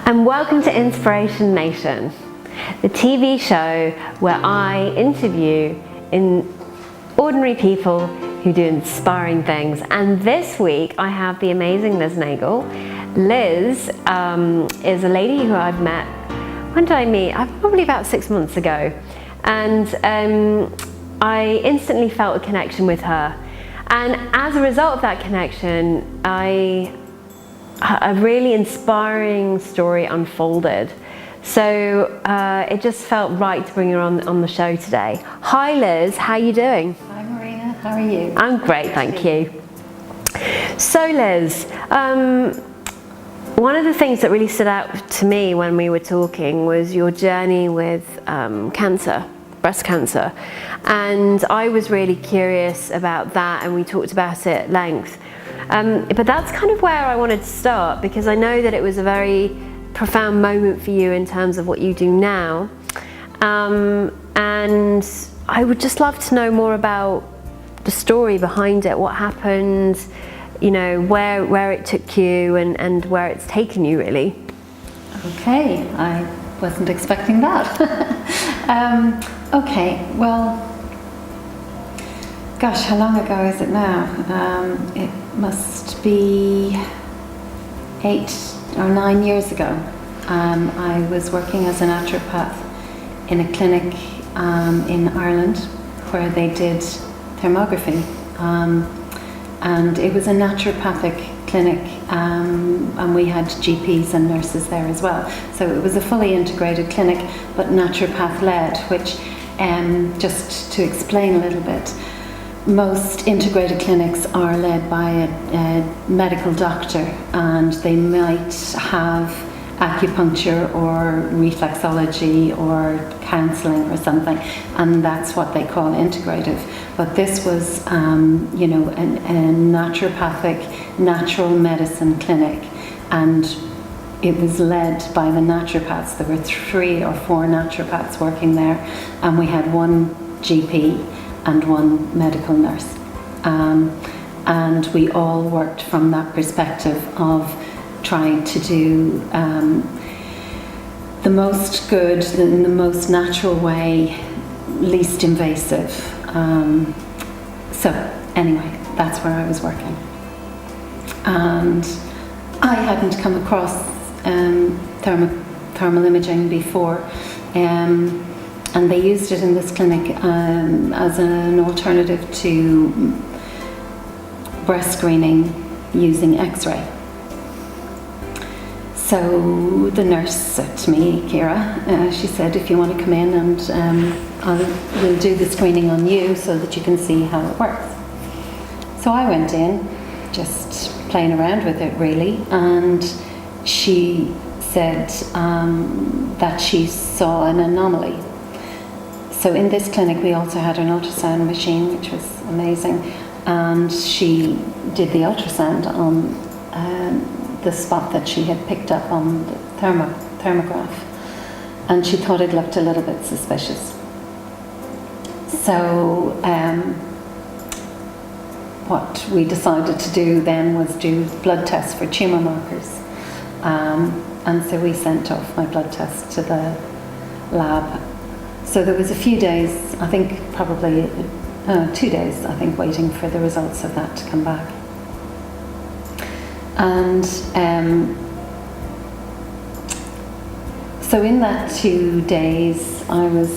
And welcome to Inspiration Nation, the TV show where I interview ordinary people who do inspiring things. And this week I have the amazing Liz Nagle. Liz is a lady who I've met, when did I meet? Probably about 6 months ago. And I instantly felt a connection with her. And as a result of that connection, a really inspiring story unfolded. So it just felt right to bring her on the show today. Hi Liz, how are you doing? Hi Marina, how are you? I'm great, thank you. So Liz, one of the things that really stood out to me when we were talking was your journey with cancer, breast cancer. And I was really curious about that, and we talked about it at length. But that's kind of where I wanted to start, because I know that it was a very profound moment for you in terms of what you do now. And I would just love to know more about the story behind it, what happened, you know, where it took you and where it's taken you, really. Okay, I wasn't expecting that. Okay, well, gosh, how long ago is it now? It must be 8 or 9 years ago. I was working as a naturopath in a clinic in Ireland where they did thermography. And it was a naturopathic clinic, and we had GPs and nurses there as well. So it was a fully integrated clinic, but naturopath-led, which, just to explain a little bit, most integrated clinics are led by a medical doctor, and they might have acupuncture or reflexology or counselling or something, and that's what they call integrative. But this was, you know, a naturopathic, natural medicine clinic, and it was led by the naturopaths. There were 3 or 4 naturopaths working there, and we had 1 GP and 1 medical nurse. And we all worked from that perspective of trying to do the most good, in the most natural way, least invasive. So anyway, that's where I was working. And I hadn't come across thermal imaging before. And they used it in this clinic as an alternative to breast screening using X-ray. So the nurse said to me, Kira, she said, if you want to come in and we'll do the screening on you so that you can see how it works. So I went in, just playing around with it really, and she said that she saw an anomaly. So in this clinic we also had an ultrasound machine, which was amazing, and she did the ultrasound on the spot that she had picked up on the thermograph, and she thought it looked a little bit suspicious. So what we decided to do then was do blood tests for tumour markers, and so we sent off my blood test to the lab. So there was a few days, I think probably 2 days, I think, waiting for the results of that to come back. And so in that 2 days, I was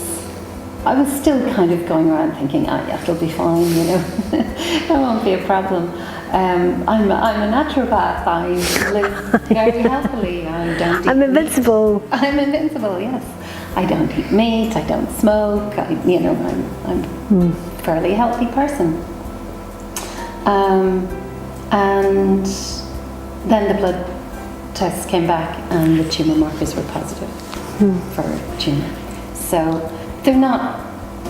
still kind of going around thinking, yeah, it'll be fine, you know, it won't be a problem. I'm a naturopath. I live very healthily. I don't eat I'm invincible. Meat. I'm invincible. Yes, I don't eat meat. I don't smoke. I'm a fairly healthy person. And then the blood tests came back, and the tumour markers were positive for tumour. So they're not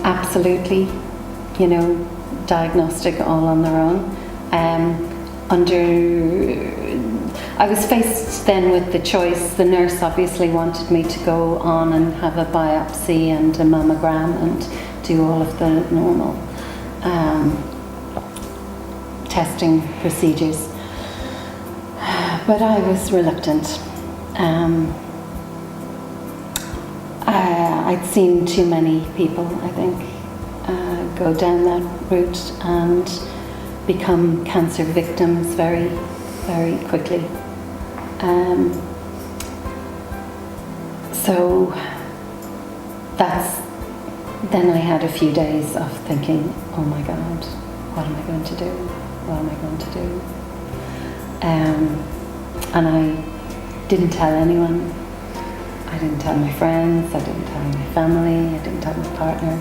absolutely, you know, diagnostic all on their own. I was faced then with the choice. The nurse obviously wanted me to go on and have a biopsy and a mammogram and do all of the normal testing procedures. But I was reluctant. I'd seen too many people, I think, go down that route and become cancer victims very, very quickly. So then I had a few days of thinking, oh my God, what am I going to do? What am I going to do? And I didn't tell anyone. I didn't tell my friends, I didn't tell my family, I didn't tell my partner.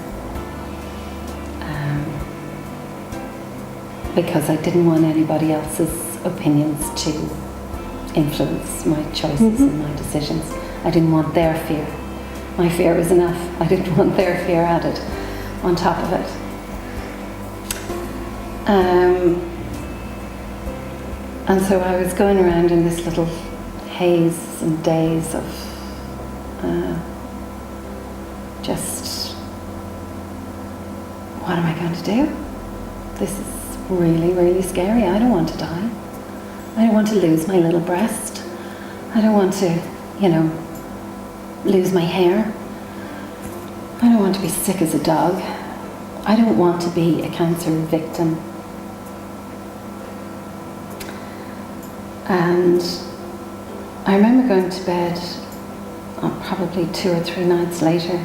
Because I didn't want anybody else's opinions to influence my choices and my decisions. I didn't want their fear. My fear was enough. I didn't want their fear added on top of it. And so I was going around in this little haze and daze of just, what am I going to do? This is really, really scary. I don't want to die. I don't want to lose my little breast. I don't want to, lose my hair. I don't want to be sick as a dog. I don't want to be a cancer victim. And I remember going to bed probably 2 or 3 nights later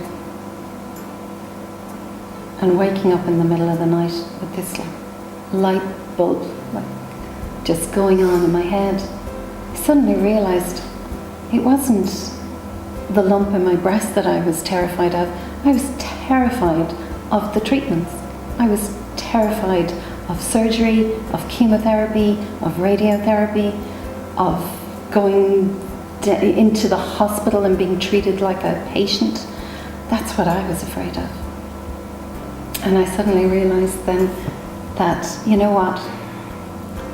and waking up in the middle of the night with this light bulb just going on in my head. I suddenly realised it wasn't the lump in my breast that I was terrified of. I was terrified of the treatments. I was terrified of surgery, of chemotherapy, of radiotherapy, of going into the hospital and being treated like a patient. That's what I was afraid of. And I suddenly realised then that, you know what,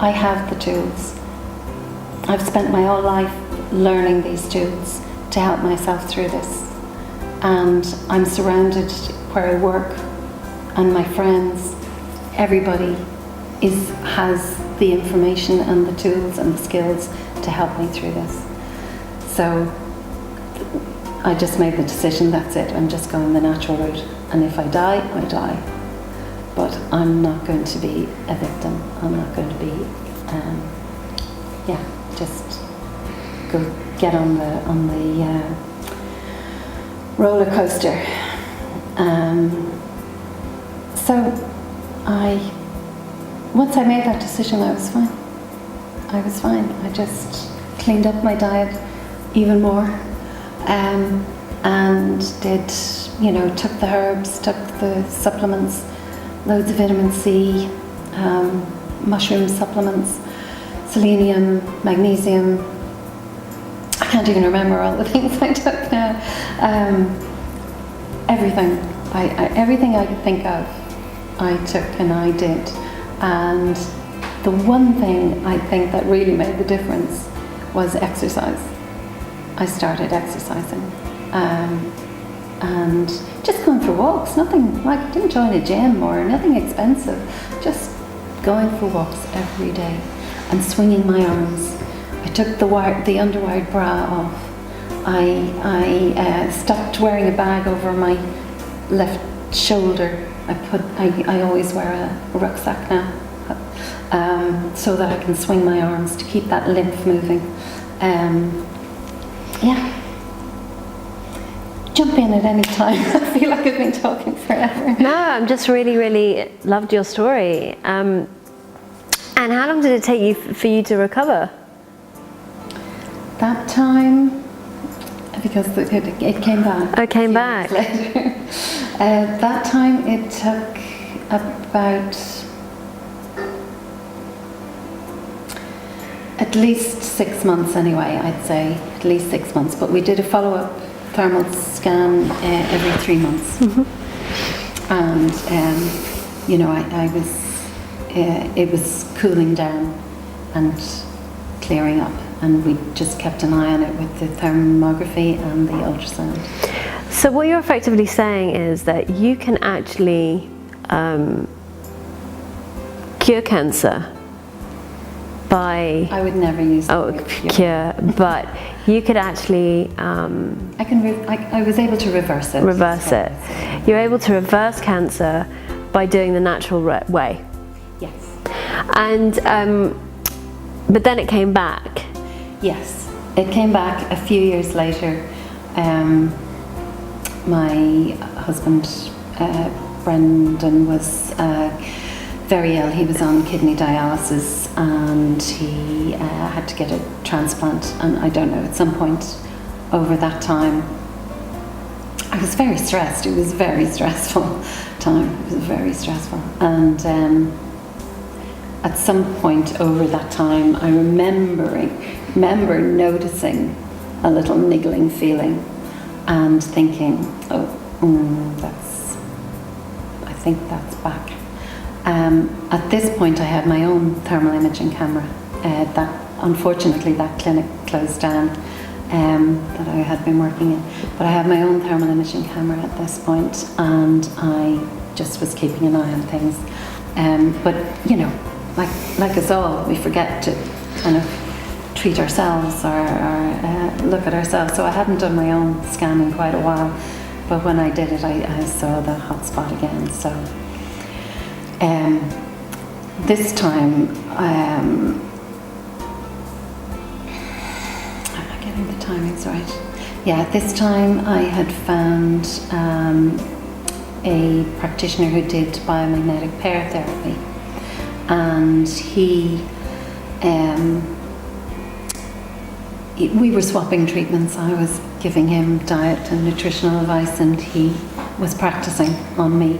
I have the tools. I've spent my whole life learning these tools to help myself through this. And I'm surrounded where I work and my friends, everybody has the information and the tools and the skills to help me through this. So I just made the decision, that's it, I'm just going the natural route. And if I die, I die. But I'm not going to be a victim. I'm not going to be, just go get on the roller coaster. Once I made that decision, I was fine. I was fine. I just cleaned up my diet even more, and did, took the herbs, took the supplements, loads of vitamin C, mushroom supplements, selenium, magnesium. I can't even remember all the things I took now. Everything. Everything I could think of, I took and I did. And the one thing I think that really made the difference was exercise. I started exercising. And just going for walks, nothing, I didn't join a gym or nothing expensive, just going for walks every day and swinging my arms. I took the underwired bra off. I stopped wearing a bag over my left shoulder. I always wear a rucksack now, so that I can swing my arms to keep that lymph moving. Jump in at any time. I feel like I've been talking forever. No, I'm just really loved your story. And how long did it take for you to recover? That time, because it came back. Oh, it came back. Later. That time it took about at least 6 months anyway, I'd say, at least 6 months. But we did a follow-up thermal scan every 3 months. And, I was, it was cooling down and clearing up. And we just kept an eye on it with the thermography and the ultrasound. So what you're effectively saying is that you can actually cure cancer by... I would never use the word cure, but You could actually I was able to reverse it. You're able to reverse cancer by doing the natural way. Yes. And but then it came back. Yes, it came back a few years later. My husband Brendan was very ill. He was on kidney dialysis and he had to get a transplant, and I don't know, at some point over that time I was very stressed. It was a very stressful time. It was very stressful, and at some point over that time I remember noticing a little niggling feeling and thinking, I think that's back. At this point I had my own thermal imaging camera. Unfortunately that clinic closed down that I had been working in, but I had my own thermal imaging camera at this point, and I just was keeping an eye on things. But you know, like us all, we forget to kind of treat ourselves or look at ourselves. So I hadn't done my own scan in quite a while, but when I did it, I saw the hot spot again. So this time, am I getting the timings right? Yeah, this time I had found a practitioner who did biomagnetic pair therapy, and we were swapping treatments. I was giving him diet and nutritional advice, and he was practicing on me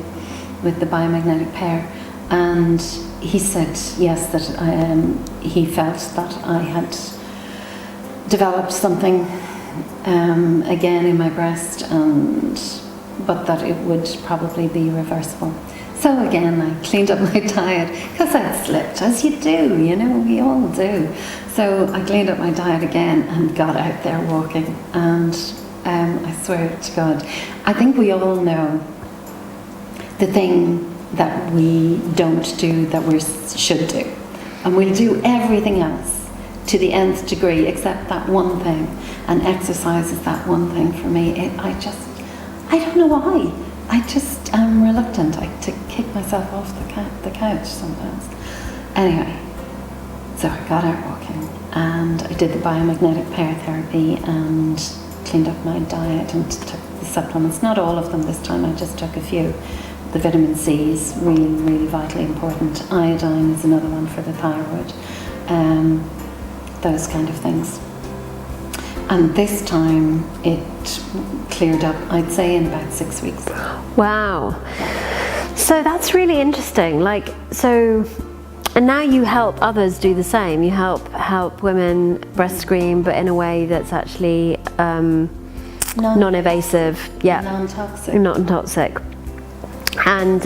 with the biomagnetic pair. And he said, yes, that he felt that I had developed something again in my breast, but that it would probably be reversible. So again, I cleaned up my diet because I'd slipped, as you do, you know, we all do. So I cleaned up my diet again and got out there walking. And I swear to God, I think we all know the thing that we don't do that we should do. And we'll do everything else to the nth degree except that one thing. And exercise is that one thing for me. I don't know why. I just am reluctant to kick myself off the couch sometimes. Anyway, so I got out walking and I did the biomagnetic pair therapy and cleaned up my diet and took the supplements. Not all of them this time, I just took a few. The vitamin C is really, really vitally important. Iodine is another one for the thyroid. Those kind of things. And this time it cleared up, I'd say, in about 6 weeks. Wow. So that's really interesting. And now you help others do the same. You help women breast screen, but in a way that's actually non-invasive. Yeah. Non-toxic. Non-toxic. And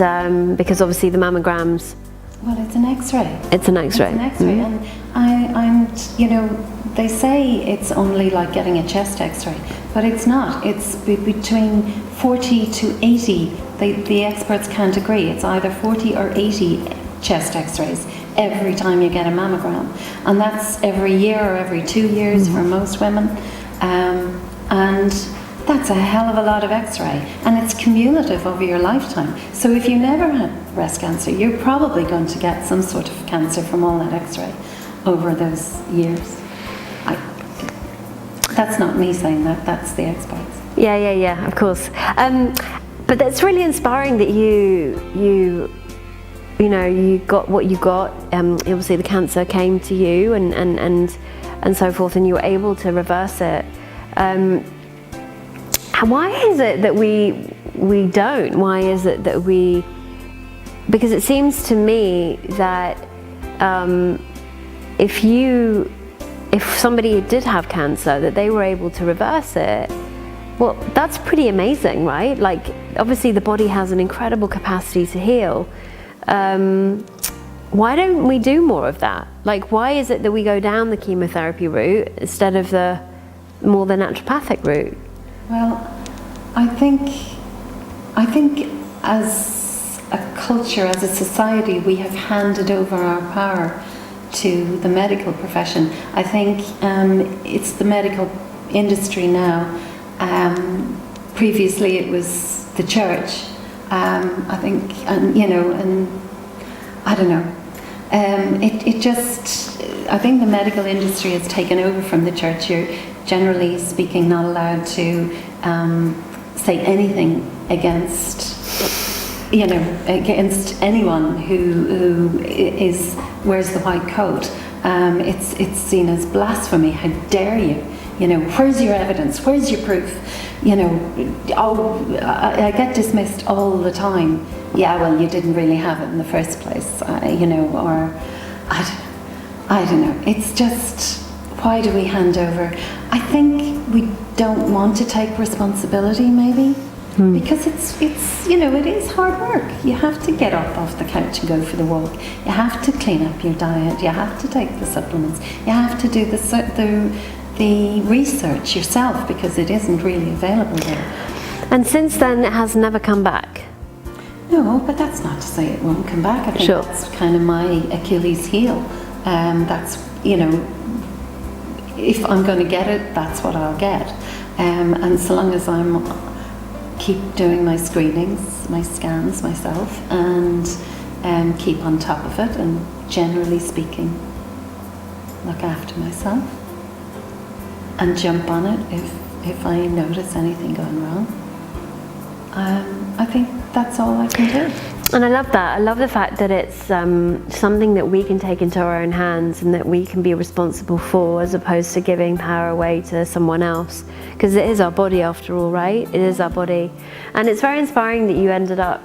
because obviously the mammograms. Well, it's an X-ray. It's an X-ray. It's an X-ray, mm-hmm. And you know, they say it's only like getting a chest X-ray, but it's not. It's between 40 to 80. The experts can't agree. It's either 40 or 80 chest X-rays every time you get a mammogram, and that's every year or every 2 years mm-hmm. for most women, and that's a hell of a lot of X-ray, and it's cumulative over your lifetime. So if you never had breast cancer, you're probably going to get some sort of cancer from all that X-ray over those years. That's not me saying that, that's the experts. Yeah, of course. But that's really inspiring that you got what you got. Obviously the cancer came to you and so forth, and you were able to reverse it. Why is it that we don't? Why is it that we? Because it seems to me that if somebody did have cancer, that they were able to reverse it. Well, that's pretty amazing, right? Like, obviously the body has an incredible capacity to heal. Why don't we do more of that? Like, why is it that we go down the chemotherapy route instead of the naturopathic route? Well, I think as a culture, as a society, we have handed over our power to the medical profession. I think it's the medical industry now. Previously it was the church, I think, and I don't know. I think the medical industry has taken over from the church. You're generally speaking not allowed to say anything against anyone who wears the white coat. It's seen as blasphemy. How dare you? Where's your evidence? Where's your proof? I get dismissed all the time. Yeah, well, you didn't really have it in the first place, or I don't know. It's just, why do we hand over? I think we don't want to take responsibility, maybe, because it's it is hard work. You have to get up off the couch and go for the walk. You have to clean up your diet. You have to take the supplements. You have to do the research yourself, because it isn't really available there. And since then, it has never come back. No, but that's not to say it won't come back. I think that's kind of my Achilles heel. That's, if I'm going to get it, that's what I'll get. And so long as I'm keep doing my screenings, my scans myself, and keep on top of it, and generally speaking, look after myself, and jump on it if I notice anything going wrong. I think that's all I can do. And I love that. I love the fact that it's something that we can take into our own hands and that we can be responsible for, as opposed to giving power away to someone else. Because it is our body after all, right? It is our body. And it's very inspiring that you ended up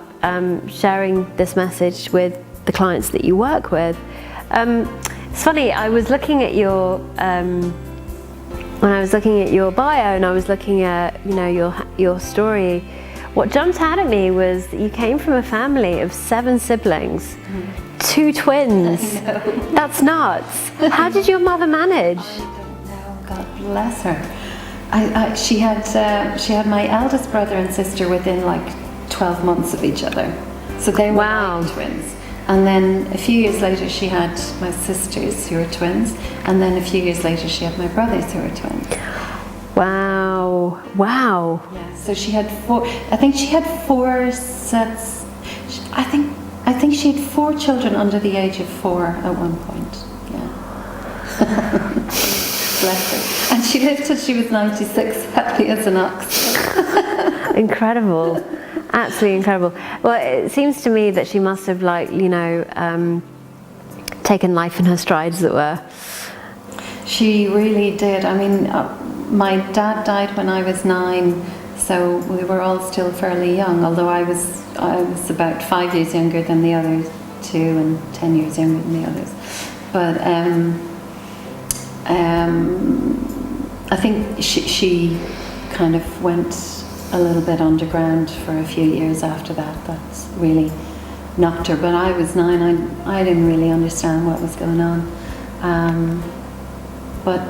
sharing this message with the clients that you work with. It's funny, I was looking at your, when I was looking at your bio and I was looking at, your story, what jumped out at me was that you came from a family of 7 siblings, 2 twins. I know. That's nuts. How did your mother manage? I don't know. God bless her. She had my eldest brother and sister within like 12 months of each other, so they were like twins. And then a few years later, she had my sisters who were twins, and then a few years later, she had my brothers who were twins. Wow. Yeah, so she had 4, I think she had 4 sets, I think she had 4 children under the age of 4 at one point, yeah. Bless her. And she lived till she was 96, happy as an ox. Incredible. Absolutely incredible. Well, it seems to me that she must have taken life in her stride, as it were. She really did. I mean, my dad died when I was 9, so we were all still fairly young, although I was about 5 years younger than the other 2 and 10 years younger than the others. But I think she kind of went a little bit underground for a few years after that. That's really knocked her. But I was 9, I didn't really understand what was going on. But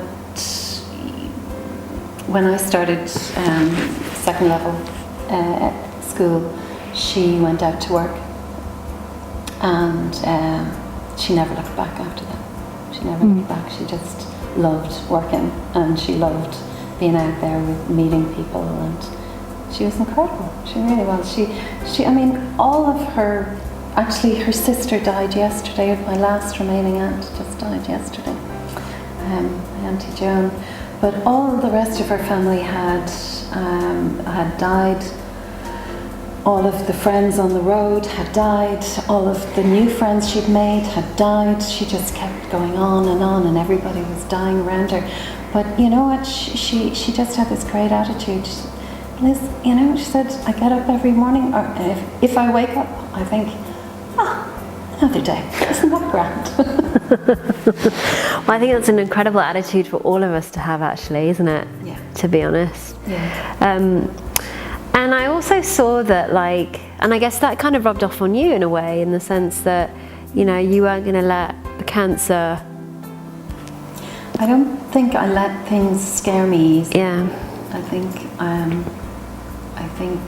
when I started second level school, she went out to work, and she never looked back after that. She never looked back. She just loved working, and she loved being out there with meeting people, and she was incredible. She really was. She I mean, all of her, actually her sister died yesterday. My last remaining aunt just died yesterday, Auntie Joan. But all the rest of her family had died. All of the friends on the road had died. All of the new friends she'd made had died. She just kept going on, and everybody was dying around her. But you know what? She just had this great attitude. Liz, she said, I get up every morning, or if I wake up, I think, another day. Isn't that grand? Well, I think that's an incredible attitude for all of us to have, actually, isn't it? Yeah. To be honest. Yeah. And I also saw that, and I guess that kind of rubbed off on you in a way, in the sense that, you weren't going to let the cancer. I don't think I let things scare me easily. Yeah. I think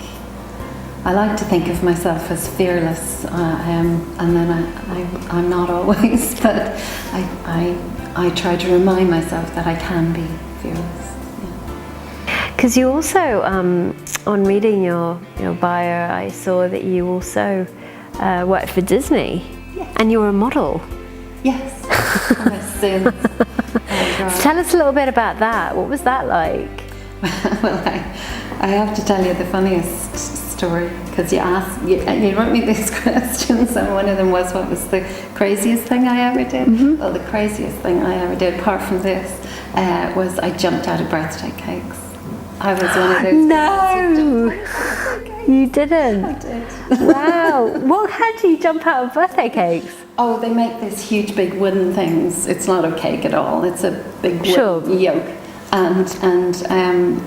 I like to think of myself as fearless, and then I'm not always, but I try to remind myself that I can be fearless. Yeah. Because you also, on reading your bio, I saw that you also worked for Disney. Yes. And you were a model. Yes. Since. So tell us a little bit about that. What was that like? Well, I have to tell you the funniest story, because you wrote me these questions, and one of them was, what was the craziest thing I ever did? Mm-hmm. Well, the craziest thing I ever did, apart from this, was I jumped out of birthday cakes. I was one of those. No, you didn't. I did. Wow. How do you jump out of birthday cakes? Oh, they make these huge big wooden things. It's not a cake at all. It's a big wooden yoke. And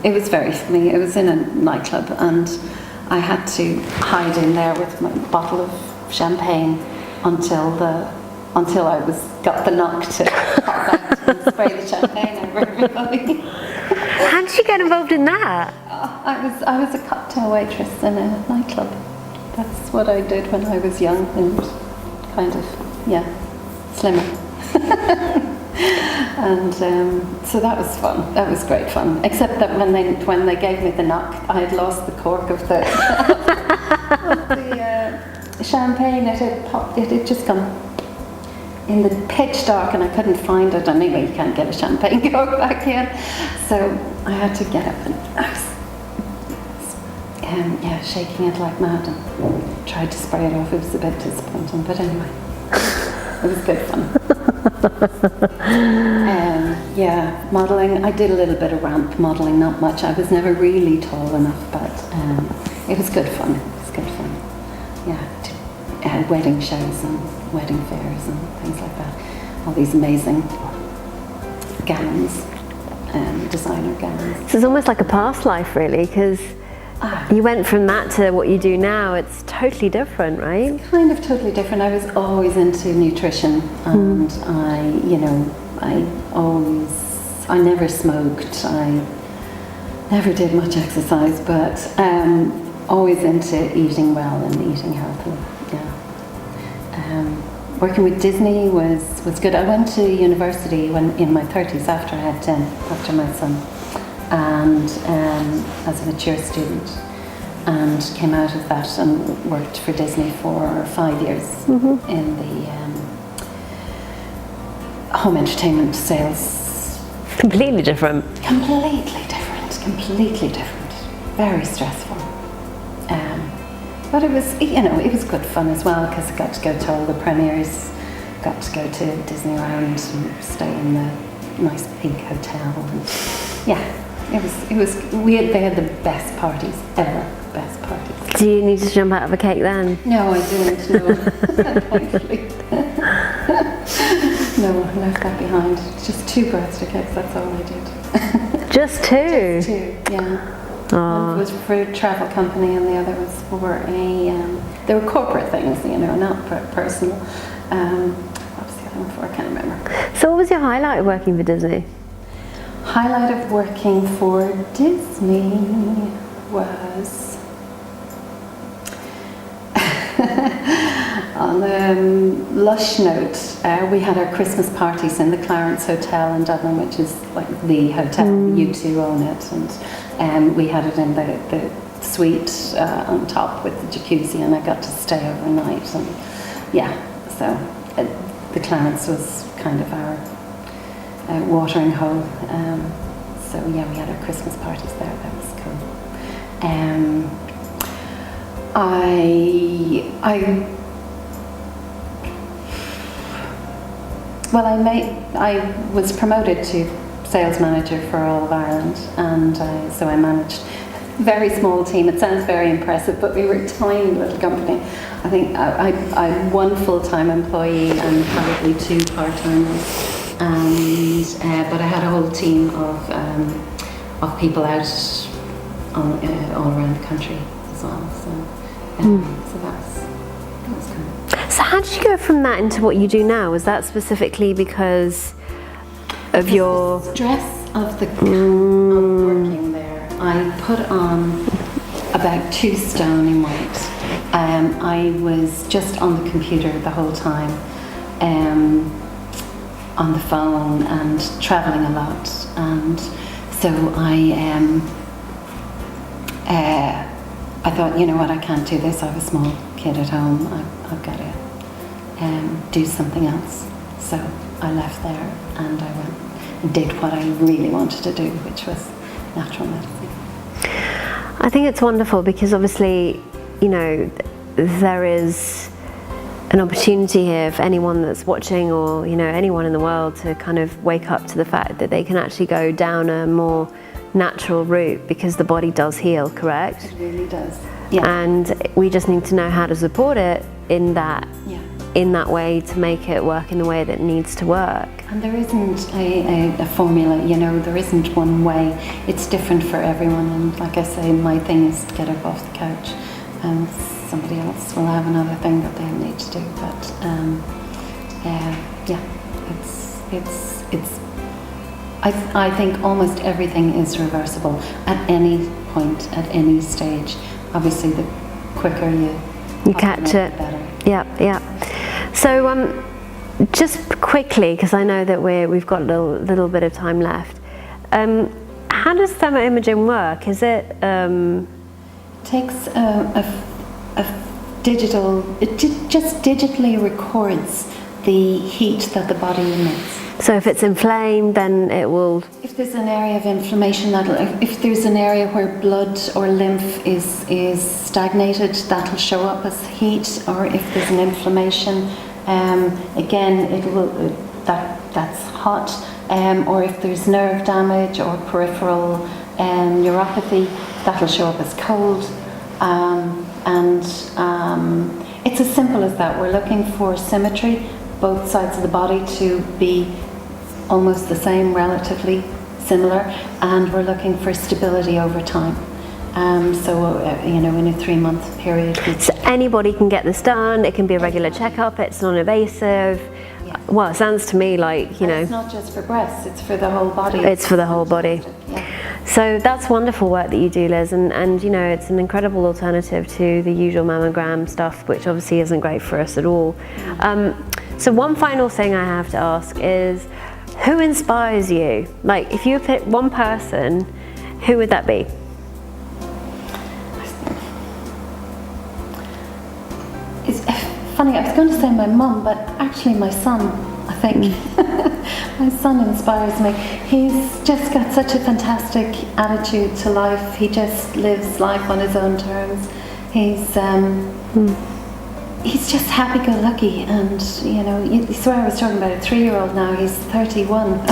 it was very funny. It was in a nightclub, and I had to hide in there with my bottle of champagne until I got the knock to pop out and spray the champagne over everybody. How did you get involved in that? I was a cocktail waitress in a nightclub. That's what I did when I was young and kind of slimmer. And so that was fun. That was great fun. Except that when they gave me the knock, I had lost the cork of the champagne. It had just gone in the pitch dark, and I couldn't find it. Anyway, you can't get a champagne cork back in, so I had to get up, and I was shaking it like mad, and tried to spray it off. It was a bit disappointing, but anyway, it was good fun. Modelling. I did a little bit of ramp modelling, not much. I was never really tall enough, but it was good fun. It was good fun. Wedding shows and wedding fairs and things like that. All these amazing gowns, designer gowns. So it's almost like a past life, really, because you went from that to what you do now. It's totally different, right? It's kind of totally different. I was always into nutrition, and I never smoked. I never did much exercise, but always into eating well and eating healthy. Working with Disney was good. I went to university when in my 30s after my son, and as a mature student, and came out of that and worked for Disney for 5 years in the home entertainment sales. Completely different. Completely different. Very stressful. But it was good fun as well, because I got to go to all the premieres, got to go to Disneyland and stay in the nice big hotel. And they had the best parties ever. Best parties. Do you need to jump out of a cake then? No, I didn't. No, thankfully. No, I left that behind. Just 2 birthday cakes. That's all I did. Just 2? Just 2. Yeah. Oh. One was for a travel company, and the other was for they were corporate things, not personal. What was the other one for? I can't remember. So what was your highlight of working for Disney? Highlight of working for Disney was on a lush note. We had our Christmas parties in the Clarence Hotel in Dublin, which is like the hotel. You two own it, and we had it in the suite on top with the jacuzzi, and I got to stay overnight. And so the Clarence was kind of our watering hole. So we had our Christmas parties there. That was cool. I was promoted to sales manager for all of Ireland, and so I managed a very small team. It sounds very impressive, but we were a tiny little company. I think I had 1 full-time employee and probably 2 part-timers, but I had a whole team of people out all around the country as well. So that was cool. So how did you go from that into what you do now? Was that specifically because of your stress of working there? I put on about 2 stone in weight. I was just on the computer the whole time, on the phone and traveling a lot, and so I I thought, you know what, I can't do this. I have a small kid at home. I've got to do something else. So I left there and I went and did what I really wanted to do, which was natural medicine. I think it's wonderful because obviously, you know, there is an opportunity here for anyone that's watching, or, you know, anyone in the world, to kind of wake up to the fact that they can actually go down a more natural route, because the body does heal, correct? It really does. Yeah. And we just need to know how to support it in that way to make it work in the way that it needs to work. And there isn't a formula, you know, there isn't one way. It's different for everyone, and like I say, my thing is to get up off the couch, and somebody else will have another thing that they need to do. But I think almost everything is reversible at any point, at any stage. Obviously, the quicker you catch it, the better. Yeah. So just quickly, because I know that we've got a little bit of time left. How does thermoimaging work? Is it? Takes a digital. It just digitally records the heat that the body emits. So if it's inflamed, then it will... If there's an area of inflammation, if there's an area where blood or lymph is stagnated, that'll show up as heat. Or if there's an inflammation, again, that's hot. Or if there's nerve damage or peripheral neuropathy, that'll show up as cold. It's as simple as that. We're looking for symmetry, both sides of the body to be almost the same, relatively similar, and we're looking for stability over time. You know, in a 3-month period. So anybody can get this done. It can be a regular checkup. It's non-invasive. Yeah. Well, it sounds to me like, you know... It's not just for breasts, it's for the whole body. It's for the whole body. Yeah. So that's wonderful work that you do, Liz, and you know, it's an incredible alternative to the usual mammogram stuff, which obviously isn't great for us at all. So one final thing I have to ask is, who inspires you? Like, if you pick one person, who would that be? It's funny, I was going to say my mum, but actually my son, I think. My son inspires me. He's just got such a fantastic attitude to life. He just lives life on his own terms. He's just happy-go-lucky, and you know, you swear I was talking about a 3-year-old now. He's 31.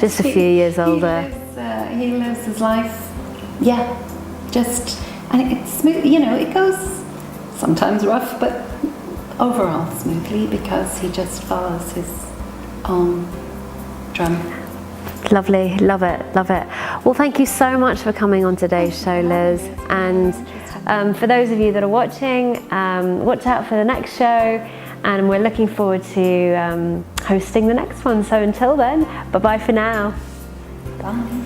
Just a few years older. He lives his life, and it's smooth. You know, it goes sometimes rough, but overall smoothly, because he just follows his own drum. Lovely, love it. Well, thank you so much for coming on today's show, Liz. And for those of you that are watching, watch out for the next show, and we're looking forward to hosting the next one. So until then, bye-bye for now. Bye.